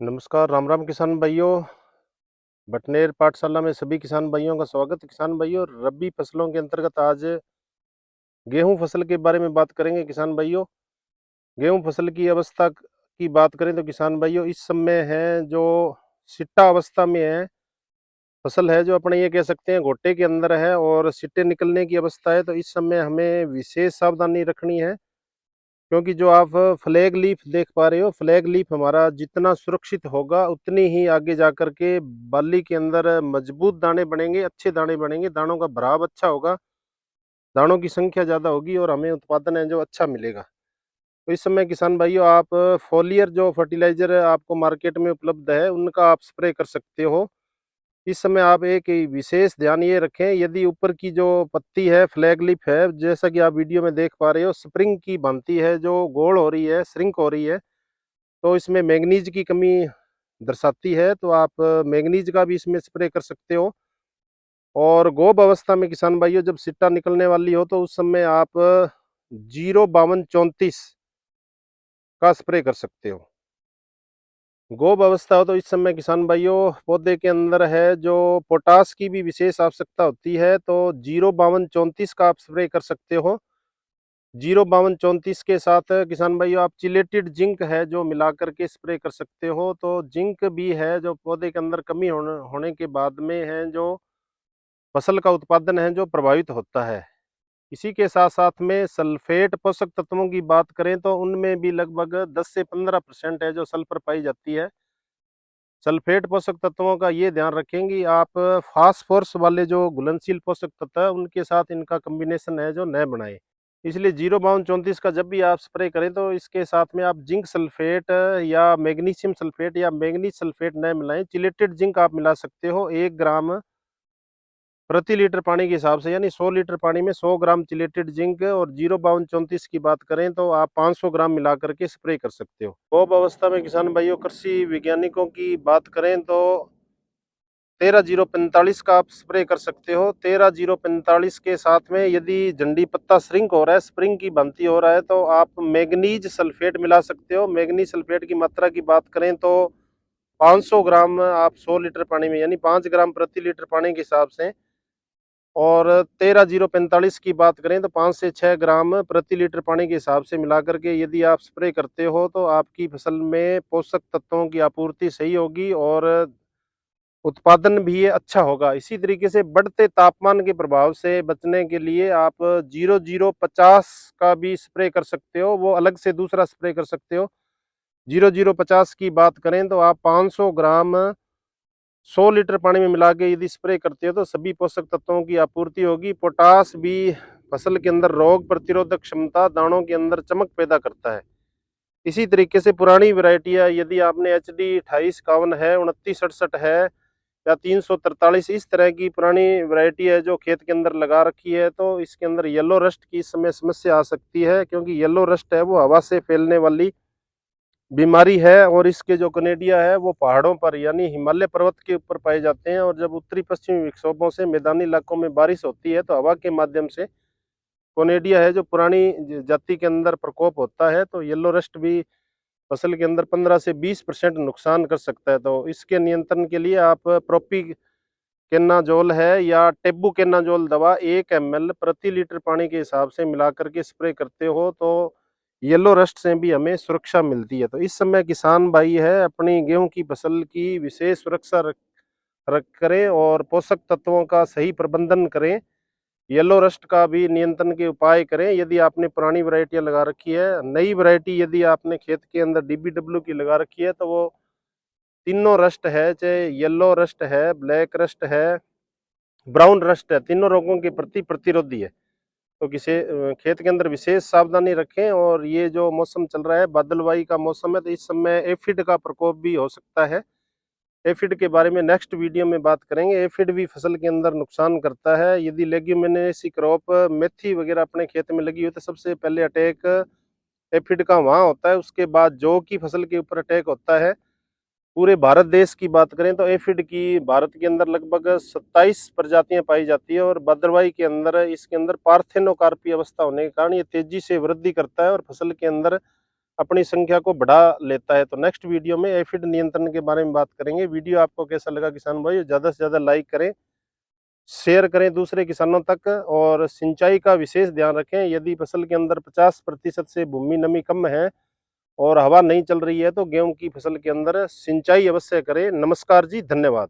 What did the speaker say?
नमस्कार, राम राम किसान भाइयों। बटनेर पाठशाला में सभी किसान भाइयों का स्वागत है। किसान भाइयों, रबी फसलों के अंतर्गत आज गेहूं फसल के बारे में बात करेंगे। किसान भाइयों, गेहूं फसल की अवस्था की बात करें तो किसान भाइयों, इस समय है जो सिट्टा अवस्था में है, फसल है जो अपने ये कह सकते हैं घोटे के अंदर है और सिट्टे निकलने की अवस्था है। तो इस समय हमें विशेष सावधानी रखनी है, क्योंकि जो आप फ्लैग लीफ देख पा रहे हो, फ्लैग लीफ हमारा जितना सुरक्षित होगा उतनी ही आगे जाकर के बाली के अंदर मजबूत दाने बनेंगे, अच्छे दाने बनेंगे, दानों का भराव अच्छा होगा, दानों की संख्या ज्यादा होगी और हमें उत्पादन है जो अच्छा मिलेगा। तो इस समय किसान भाइयों, आप फोलियर जो फर्टिलाइजर आपको मार्केट में उपलब्ध है उनका आप स्प्रे कर सकते हो। इस समय आप एक ही विशेष ध्यान ये रखें, यदि ऊपर की जो पत्ती है, फ्लैग लिप है, जैसा कि आप वीडियो में देख पा रहे हो, स्प्रिंग की भांति है, जो गोल हो रही है, श्रिंक हो रही है, तो इसमें मैग्नीज की कमी दर्शाती है। तो आप मैग्नीज का भी इसमें स्प्रे कर सकते हो। और गोब अवस्था में किसान भाइयों, जब सिट्टा निकलने वाली हो तो उस समय आप 05234 का स्प्रे कर सकते हो। गोब अवस्था हो तो इस समय किसान भाइयों, पौधे के अंदर है जो पोटास की भी विशेष आवश्यकता होती है, तो 05234 का आप स्प्रे कर सकते हो। 05234 के साथ किसान भाइयों, आप चिलेटेड जिंक है जो मिला करके स्प्रे कर सकते हो। तो जिंक भी है जो पौधे के अंदर कमी होने के बाद में है जो फसल का उत्पादन है जो प्रभावित होता है। इसी के साथ साथ में सल्फेट पोषक तत्वों की बात करें तो उनमें भी लगभग 10 से 15% है जो सल्फर पाई जाती है। सल्फेट पोषक तत्वों का ये ध्यान रखेंगे, आप फास्फोरस वाले जो घुलनशील पोषक तत्व है उनके साथ इनका कॉम्बिनेशन है जो न बनाए। इसलिए 05234 का जब भी आप स्प्रे करें तो इसके साथ में आप जिंक सल्फेट या मैग्नीशियम सल्फेट या मैग्नीज सल्फेट न मिलाएं। चिलेटेड जिंक आप मिला सकते हो 1 ग्राम प्रति लीटर पानी के हिसाब से, यानी 100 लीटर पानी में 100 ग्राम चिलेटेड जिंक। और 05234 की बात करें तो आप 500 ग्राम मिला करके स्प्रे कर सकते हो। बोब अवस्था में किसान भाइयों, कृषि वैज्ञानिकों की बात करें तो 13-045 का आप स्प्रे कर सकते हो। 13-045 के साथ में यदि झंडी पत्ता श्रिंक हो रहा है, स्प्रिंग की भांति हो रहा है, तो आप मैग्नीज सल्फेट मिला सकते हो। मैग्नीज सल्फेट की मात्रा की बात करें तो 500 ग्राम आप 100 लीटर पानी में, यानी 5 ग्राम प्रति लीटर पानी के हिसाब से। और 13-045 की बात करें तो 5 से 6 ग्राम प्रति लीटर पानी के हिसाब से मिला करके यदि आप स्प्रे करते हो तो आपकी फसल में पोषक तत्वों की आपूर्ति सही होगी और उत्पादन भी ये अच्छा होगा। इसी तरीके से बढ़ते तापमान के प्रभाव से बचने के लिए आप 0050 का भी स्प्रे कर सकते हो, वो अलग से दूसरा स्प्रे कर सकते हो। 0050 की बात करें तो आप 500 ग्राम 100 लीटर पानी में मिला के यदि स्प्रे करते हो तो सभी पोषक तत्वों की आपूर्ति होगी। पोटास भी फसल के अंदर रोग प्रतिरोधक क्षमता, दानों के अंदर चमक पैदा करता है। इसी तरीके से पुरानी वैरायटियां, यदि आपने HD 2851 है, 2968 है या 343, इस तरह की पुरानी वैरायटी है जो खेत के अंदर लगा रखी है, तो इसके अंदर येलो रस्ट की इस समय समस्या आ सकती है, क्योंकि येलो रस्ट है वो हवा से फैलने वाली बीमारी है। और इसके जो कनेडिया है वो पहाड़ों पर, यानी हिमालय पर्वत के ऊपर पाए जाते हैं। और जब उत्तरी पश्चिमी विक्षोभों से मैदानी इलाकों में बारिश होती है तो हवा के माध्यम से कोनेडिया है जो पुरानी जाति के अंदर प्रकोप होता है, तो येलो रस्ट भी फसल के अंदर 15 से 20% नुकसान कर सकता है। तो इसके नियंत्रण के लिए आप प्रोपिकेनाजोल है या टेबुकेनाजोल दवा 1 ml प्रति लीटर पानी के हिसाब से मिला करके स्प्रे करते हो तो येलो रस्ट से भी हमें सुरक्षा मिलती है। तो इस समय किसान भाई है अपनी गेहूं की फसल की विशेष सुरक्षा रख करें और पोषक तत्वों का सही प्रबंधन करें। येलो रस्ट का भी नियंत्रण के उपाय करें। यदि आपने पुरानी वैरायटियां लगा रखी है, नई वैरायटी यदि आपने खेत के अंदर DBW की लगा रखी है, तो वो तीनों रस्ट है, चाहे येलो रस्ट है, ब्लैक रस्ट है, ब्राउन रस्ट है, तीनों रोगों के प्रति प्रतिरोधी है। तो खेत के अंदर विशेष सावधानी रखें। और ये जो मौसम चल रहा है, बादलवाई का मौसम है, तो इस समय एफिड का प्रकोप भी हो सकता है। एफिड के बारे में नेक्स्ट वीडियो में बात करेंगे। एफिड भी फसल के अंदर नुकसान करता है। यदि लेग्यूमिनेसी क्रॉप मेथी वगैरह अपने खेत में लगी हो तो सबसे पहले अटैक एफिड का वहां होता है, उसके बाद जौ की फसल के ऊपर अटैक होता है। पूरे भारत देश की बात करें तो एफिड की भारत के अंदर लगभग 27 प्रजातियां पाई जाती है। और भद्रवाही के अंदर इसके अंदर पार्थेनोकार्पी अवस्था होने के कारण ये तेजी से वृद्धि करता है और फसल के अंदर अपनी संख्या को बढ़ा लेता है। तो नेक्स्ट वीडियो में एफिड नियंत्रण के बारे में बात करेंगे। वीडियो आपको कैसा लगा किसान भाई, ज़्यादा से ज़्यादा लाइक करें, शेयर करें दूसरे किसानों तक, और सिंचाई का विशेष ध्यान रखें। यदि फसल के अंदर 50% से भूमि नमी कम है और हवा नहीं चल रही है तो गेहूं की फसल के अंदर सिंचाई अवश्य करें। नमस्कार जी, धन्यवाद।